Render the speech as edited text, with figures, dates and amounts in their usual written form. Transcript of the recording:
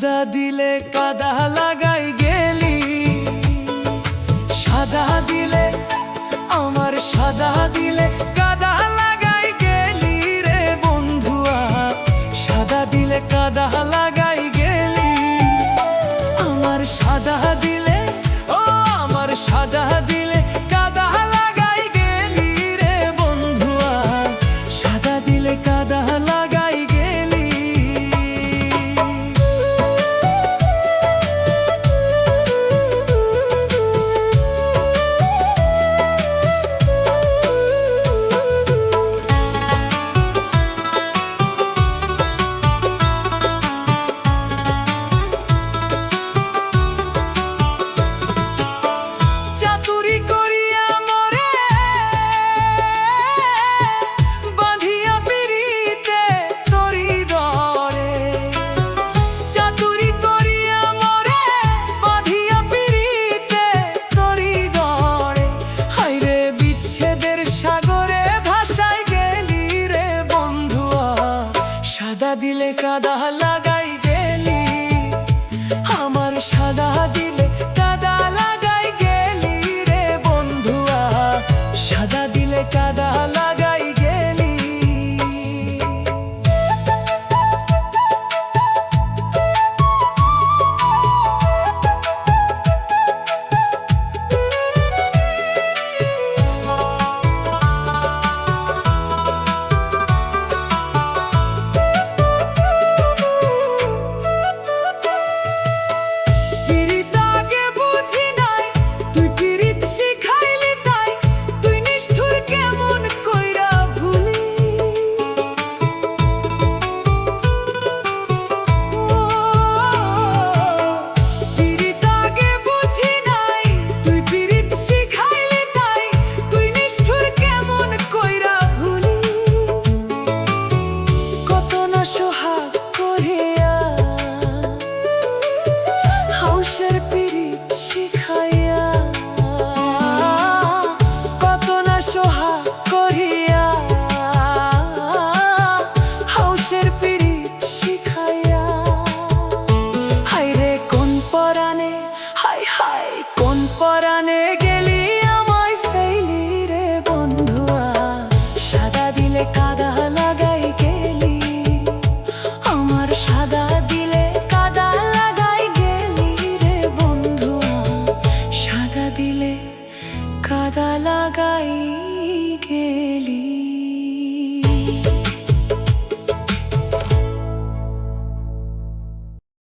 সাদা দিলে কাদা লাগাই গেলি, সাদা দিলে আমার সাদা দিলে কাদা লাগাই গেলি রে বন্ধুয়া, সাদা দিলে কাদা লাগাই গেলি। আমার সাদা দিলে ও আমার সাদা দিলে কাদা লাগাই গেলি রে বন্ধুয়া, সাদা দিলে কাদা লাগাই গেলি। চাতুরি করিয়া মরে বাঁধিয়া পিরিতে তরি দরে, চাতুরি করিয়া মরে বাঁধিয়া পিরিতে তরি দরে। হায়রে বিচ্ছেদের সাগরে ভাসাই গেলি রে বন্ধুয়া, সাদা দিলে কাদা লাগাই গেলি। আমার সাদা দিলে কাদা লাগাই গেলি রে বন্ধুয়া, সাদা দিলে কাদা লাগাই গেলি। পিরিত আগে বুঝি নাই, তুই পিরিত শিখাইলি তাই, তুই নিষ্ঠুর কেমন কইরা ভুলি। পিরিত আগে বুঝি নাই, তুই পিরিত শিখাইলি তাই, তুই নিষ্ঠুর কেমন কইরা ভুলি। কত না সোহাগ করিয়া হাউসের পিরিত শিখাইয়া, কত না সোহাগ করিয়া হাউসের পিরিত শিখাইয়া। হায়রে কোন পরাণে, হায় হায় কোন পরাণে গেলি আমায় ফেলি রে বন্ধুয়া, সাদা দিলে কাদা লাগাই গেলি। আমার সাদা দিলে কাদা লাগাই গেলি রে বন্ধুয়া, সাদা দিলে কাদা লাগাই